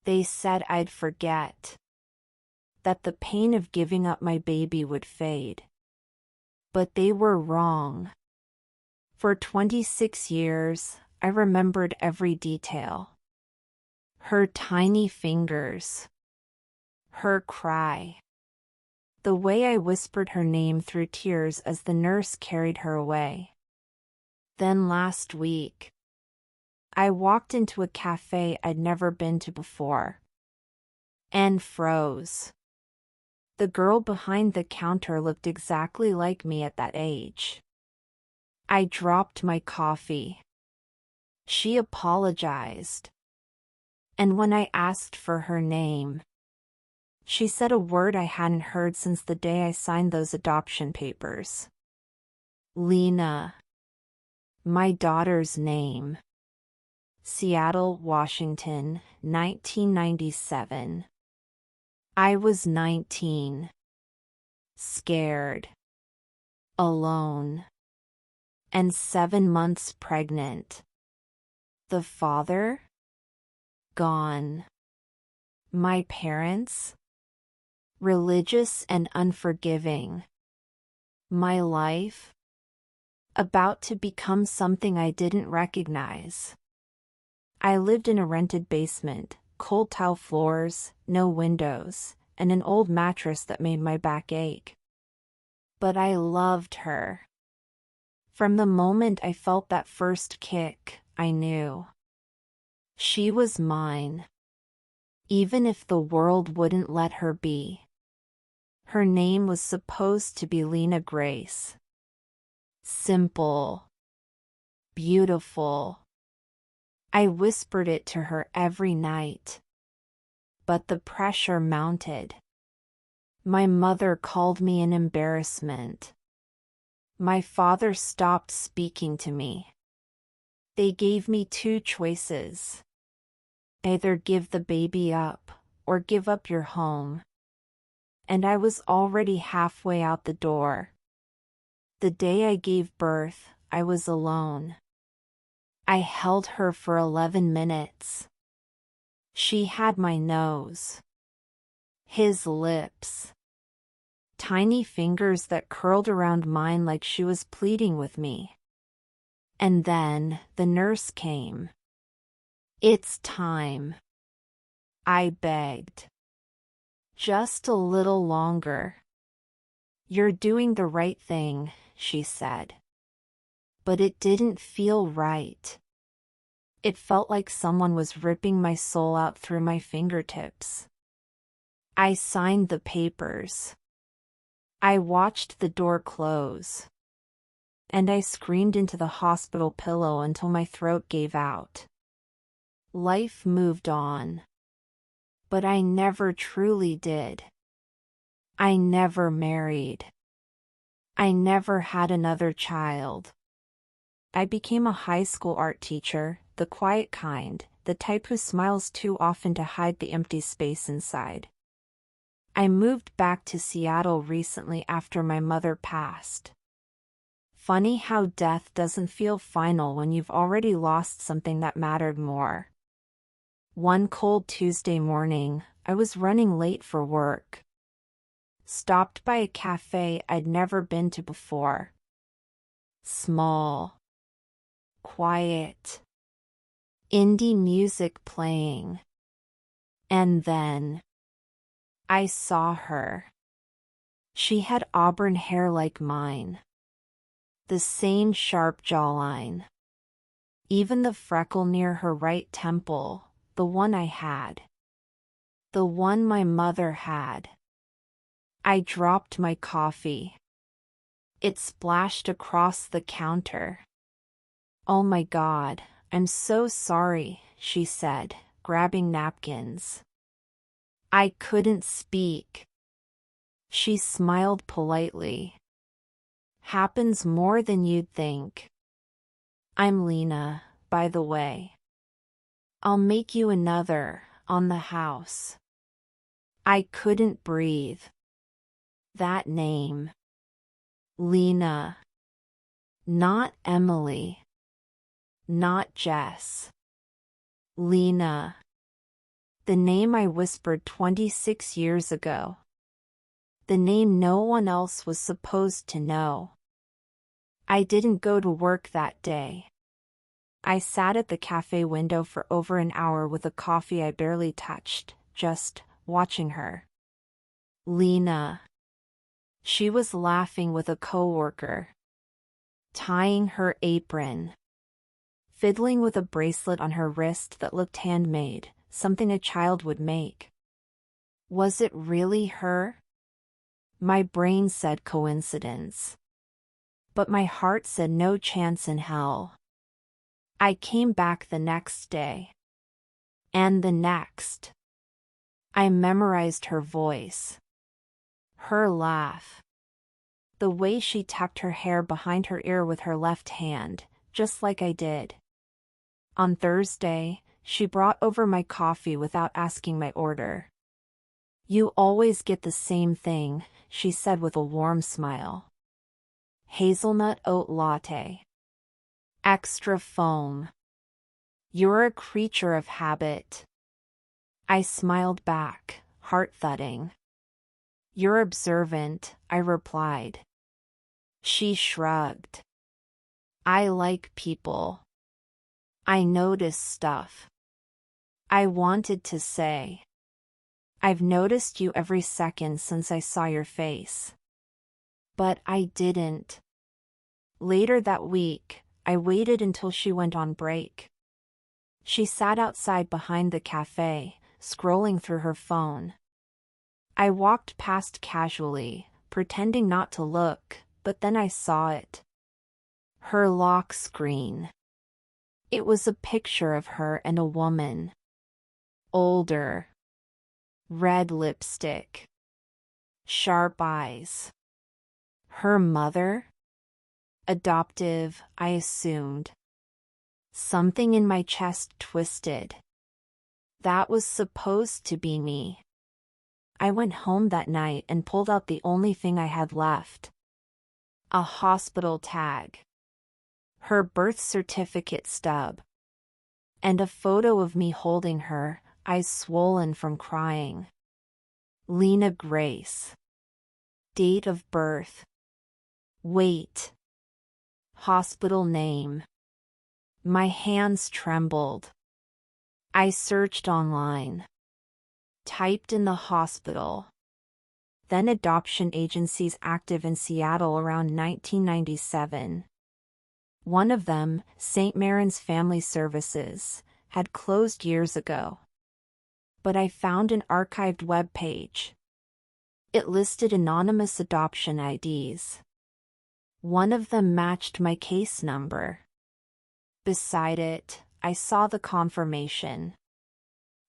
They said I'd forget, that the pain of giving up my baby would fade. But they were wrong. For 26 years, I remembered every detail. Her tiny fingers. Her cry. The way I whispered her name through tears as the nurse carried her away. Then last week, I walked into a café I'd never been to before. And froze. The girl behind the counter looked exactly like me at that age. I dropped my coffee. She apologized. And when I asked for her name, she said a word I hadn't heard since the day I signed those adoption papers. Lena. My daughter's name. Seattle, Washington, 1997. I was 19. Scared. Alone. And 7 months pregnant. The father? Gone. My parents? Religious and unforgiving. My life? About to become something I didn't recognize. I lived in a rented basement, cold tile floors, no windows, and an old mattress that made my back ache. But I loved her. From the moment I felt that first kick, I knew. She was mine. Even if the world wouldn't let her be. Her name was supposed to be Lena Grace. Simple. Beautiful. I whispered it to her every night. But the pressure mounted. My mother called me an embarrassment. My father stopped speaking to me. They gave me 2 choices. Either give the baby up, or give up your home. And I was already halfway out the door. The day I gave birth, I was alone. I held her for 11 minutes. She had my nose. His lips. Tiny fingers that curled around mine like she was pleading with me. And then the nurse came. It's time. I begged. Just a little longer. You're doing the right thing, she said. But it didn't feel right. It felt like someone was ripping my soul out through my fingertips. I signed the papers. I watched the door close. And I screamed into the hospital pillow until my throat gave out. Life moved on. But I never truly did. I never married. I never had another child. I became a high school art teacher, the quiet kind, the type who smiles too often to hide the empty space inside. I moved back to Seattle recently after my mother passed. Funny how death doesn't feel final when you've already lost something that mattered more. One cold Tuesday morning, I was running late for work. Stopped by a cafe I'd never been to before. Small. Quiet. Indie music playing. And then I saw her. She had auburn hair like mine. The same sharp jawline. Even the freckle near her right temple, the one I had. The one my mother had. I dropped my coffee. It splashed across the counter. Oh my God, I'm so sorry, she said, grabbing napkins. I couldn't speak. She smiled politely. Happens more than you'd think. I'm Lena, by the way. I'll make you another, on the house. I couldn't breathe. That name. Lena. Not Emily. Not Jess. Lena. The name I whispered 26 years ago. The name no one else was supposed to know. I didn't go to work that day. I sat at the cafe window for over an hour with a coffee I barely touched, just watching her. Lena. She was laughing with a coworker, tying her apron, fiddling with a bracelet on her wrist that looked handmade, something a child would make. Was it really her? My brain said coincidence, but my heart said no chance in hell. I came back the next day. And the next. I memorized her voice. Her laugh. The way she tucked her hair behind her ear with her left hand, just like I did. On Thursday, she brought over my coffee without asking my order. You always get the same thing, she said with a warm smile. Hazelnut oat latte. Extra foam. You're a creature of habit. I smiled back, heart thudding. You're observant, I replied. She shrugged. I like people. I notice stuff. I wanted to say. I've noticed you every second since I saw your face. But I didn't. Later that week, I waited until she went on break. She sat outside behind the cafe, scrolling through her phone. I walked past casually, pretending not to look, but then I saw it. Her lock screen. It was a picture of her and a woman. Older. Red lipstick. Sharp eyes. Her mother? Adoptive, I assumed. Something in my chest twisted. That was supposed to be me. I went home that night and pulled out the only thing I had left. A hospital tag. Her birth certificate stub. And a photo of me holding her, eyes swollen from crying. Lena Grace. Date of birth. Weight. Hospital name. My hands trembled. I searched online. Typed in the hospital. Then adoption agencies active in Seattle around 1997. One of them, St. Maron's Family Services, had closed years ago. But I found an archived web page. It listed anonymous adoption IDs. One of them matched my case number. Beside it, I saw the confirmation.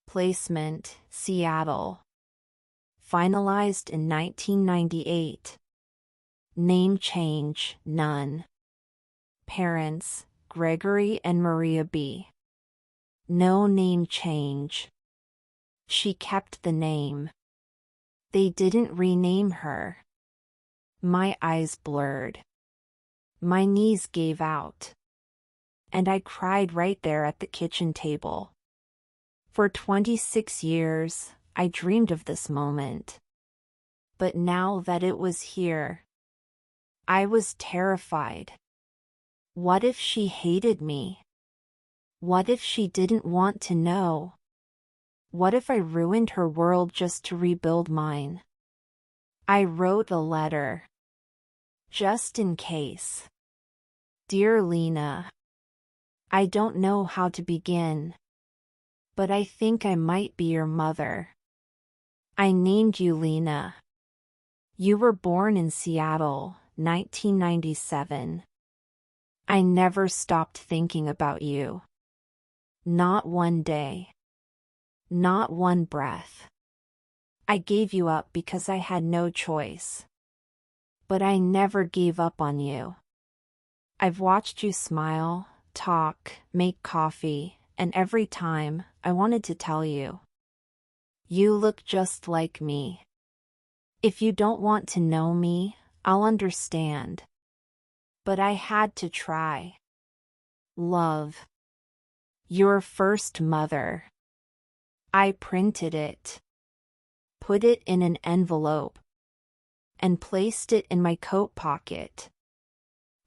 Placement, Seattle. Finalized in 1998. Name change, none. Parents, Gregory and Maria B. No name change. She kept the name. They didn't rename her. My eyes blurred. My knees gave out. And I cried right there at the kitchen table. For 26 years, I dreamed of this moment. But now that it was here, I was terrified. What if she hated me? What if she didn't want to know? What if I ruined her world just to rebuild mine? I wrote a letter. Just in case. Dear Lena, I don't know how to begin. But I think I might be your mother. I named you Lena. You were born in Seattle, 1997. I never stopped thinking about you. Not one day. Not one breath. I gave you up because I had no choice. But I never gave up on you. I've watched you smile, talk, make coffee, and every time, I wanted to tell you. You look just like me. If you don't want to know me, I'll understand. But I had to try. Love. Your first mother. I printed it, put it in an envelope, and placed it in my coat pocket.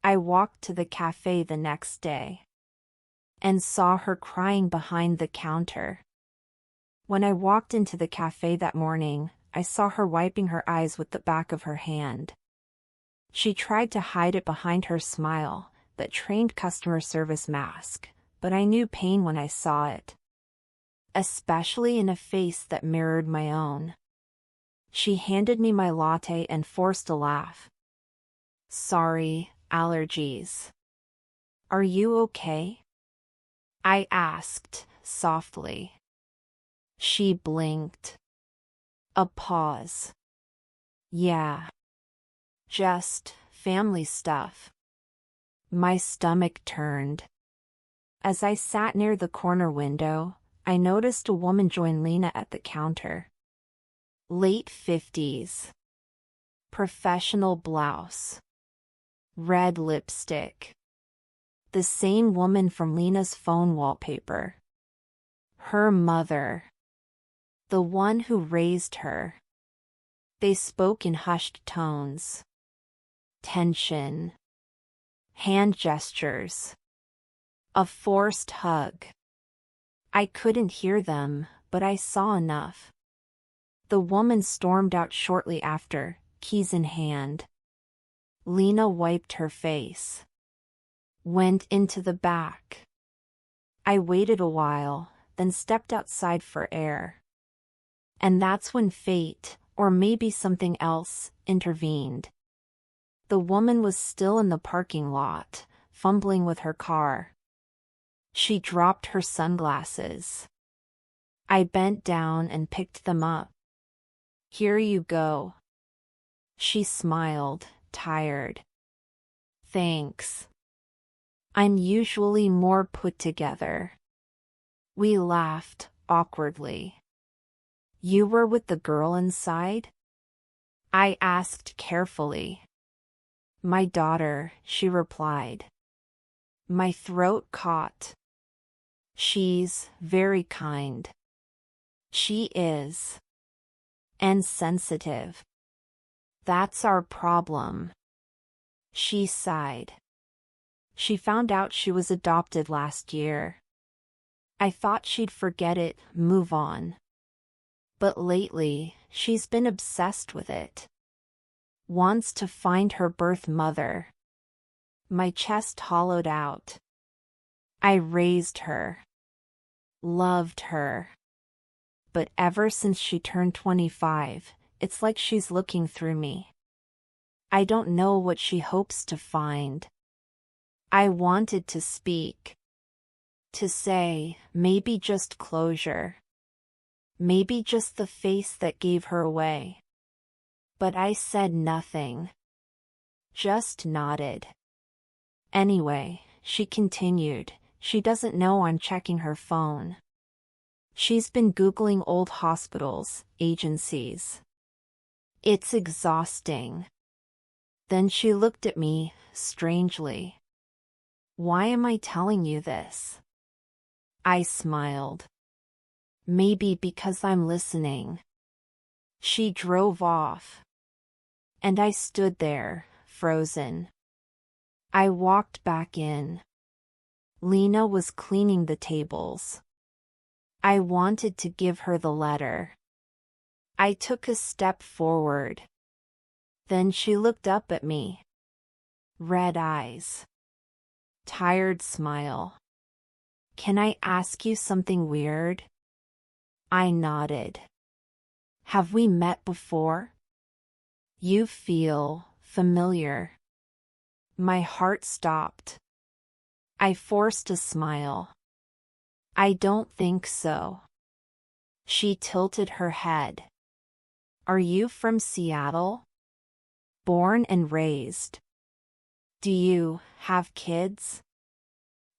I walked to the café the next day and saw her crying behind the counter. When I walked into the café that morning, I saw her wiping her eyes with the back of her hand. She tried to hide it behind her smile, that trained customer service mask, but I knew pain when I saw it, especially in a face that mirrored my own. She handed me my latte and forced a laugh. "Sorry, allergies. Are you okay?" I asked, softly. She blinked. A pause. "Yeah. Just family stuff." My stomach turned. As I sat near the corner window, I noticed a woman join Lena at the counter. Late 50s. Professional blouse. Red lipstick. The same woman from Lena's phone wallpaper. Her mother. The one who raised her. They spoke in hushed tones. Tension. Hand gestures. A forced hug. I couldn't hear them, but I saw enough. The woman stormed out shortly after, keys in hand. Lena wiped her face. Went into the back. I waited a while, then stepped outside for air. And that's when fate, or maybe something else, intervened. The woman was still in the parking lot, fumbling with her car. She dropped her sunglasses. I bent down and picked them up. "Here you go." She smiled, tired. "Thanks. I'm usually more put together." We laughed, awkwardly. "You were with the girl inside?" I asked carefully. "My daughter," she replied. My throat caught. "She's very kind." "She is. And sensitive. That's our problem." She sighed. She found out she was adopted last year. I thought she'd forget it, move on. But lately, she's been obsessed with it. Wants to find her birth mother. My chest hollowed out. I raised her. Loved her. But ever since she turned 25, it's like she's looking through me. I don't know what she hopes to find. I wanted to speak. To say, maybe just closure. Maybe just the face that gave her away. But I said nothing. Just nodded. Anyway, she continued, she doesn't know I'm checking her phone. She's been Googling old hospitals, agencies. It's exhausting. Then she looked at me, strangely. "Why am I telling you this?" I smiled. "Maybe because I'm listening." She drove off. And I stood there, frozen. I walked back in. Lena was cleaning the tables. I wanted to give her the letter. I took a step forward. Then she looked up at me. Red eyes. Tired smile. "Can I ask you something weird?" I nodded. "Have we met before?" "You feel familiar." My heart stopped. I forced a smile. "I don't think so." She tilted her head. "Are you from Seattle?" "Born and raised." "Do you have kids?"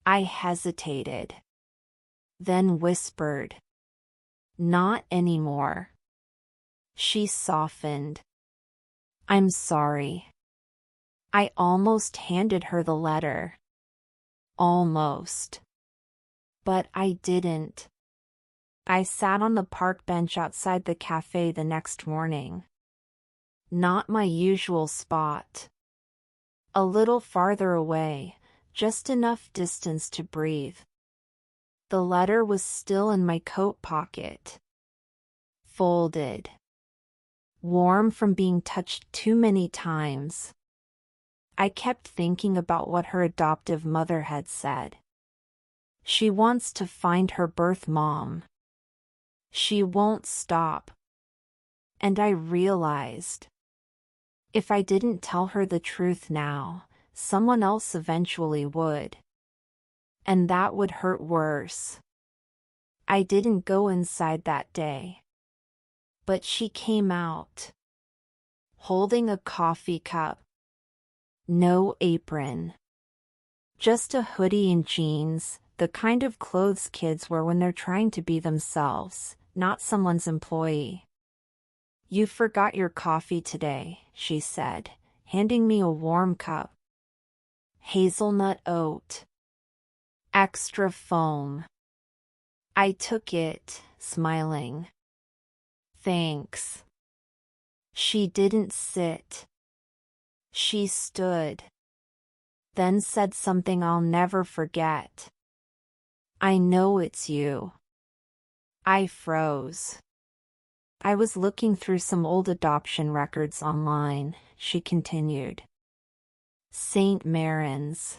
I hesitated. Then whispered. "Not anymore." She softened. "I'm sorry." I almost handed her the letter. Almost. But I didn't. I sat on the park bench outside the café the next morning. Not my usual spot. A little farther away, just enough distance to breathe. The letter was still in my coat pocket. Folded. Warm from being touched too many times. I kept thinking about what her adoptive mother had said. She wants to find her birth mom. She won't stop. And I realized, if I didn't tell her the truth now, someone else eventually would. And that would hurt worse. I didn't go inside that day. But she came out, holding a coffee cup. No apron. Just a hoodie and jeans, the kind of clothes kids wear when they're trying to be themselves, not someone's employee. "You forgot your coffee today," she said, handing me a warm cup. Hazelnut oat. Extra foam. I took it, smiling. "Thanks." She didn't sit. She stood. Then said something I'll never forget. "I know it's you." I froze. "I was looking through some old adoption records online," she continued. "St. Marin's.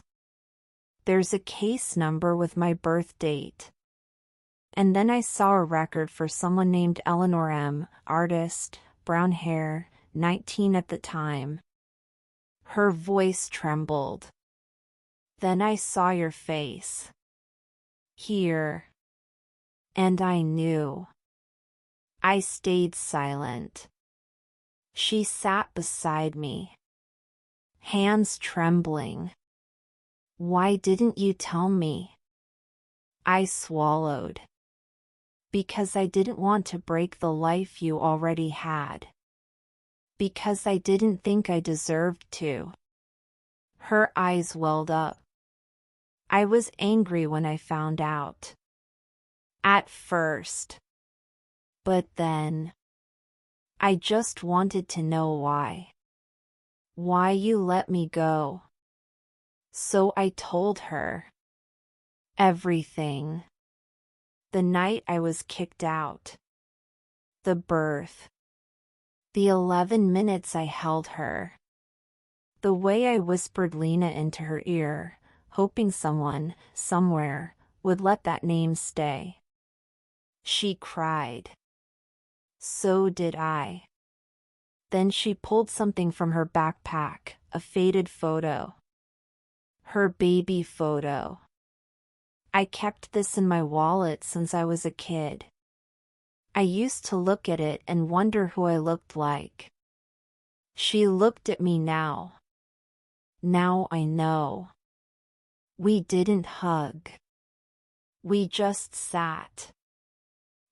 There's a case number with my birth date. And then I saw a record for someone named Eleanor M., artist, brown hair, 19 at the time." Her voice trembled. "Then I saw your face. Here. And I knew." I stayed silent. She sat beside me, hands trembling. "Why didn't you tell me?" I swallowed. "Because I didn't want to break the life you already had. Because I didn't think I deserved to." Her eyes welled up. "I was angry when I found out. At first. But then. I just wanted to know why. Why you let me go." So I told her. Everything. The night I was kicked out. The birth. The 11 minutes I held her. The way I whispered Lena into her ear, hoping someone, somewhere, would let that name stay. She cried. So did I. Then she pulled something from her backpack, a faded photo. Her baby photo. "I kept this in my wallet since I was a kid. I used to look at it and wonder who I looked like." She looked at me now. Now I know. We didn't hug. We just sat.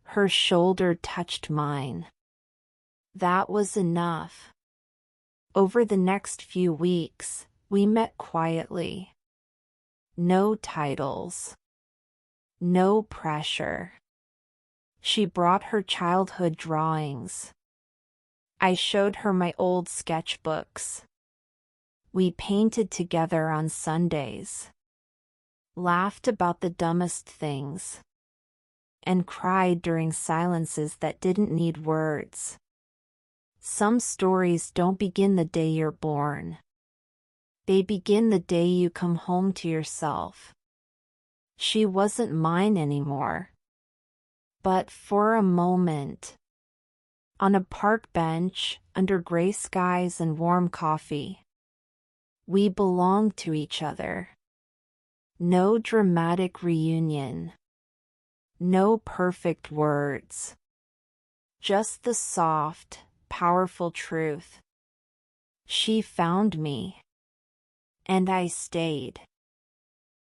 Her shoulder touched mine. That was enough. Over the next few weeks, we met quietly. No titles. No pressure. She brought her childhood drawings. I showed her my old sketchbooks. We painted together on Sundays. Laughed about the dumbest things. And cried during silences that didn't need words. Some stories don't begin the day you're born. They begin the day you come home to yourself. She wasn't mine anymore. But for a moment, on a park bench, under gray skies and warm coffee, we belonged to each other. No dramatic reunion. No perfect words. Just the soft, powerful truth. She found me. And I stayed.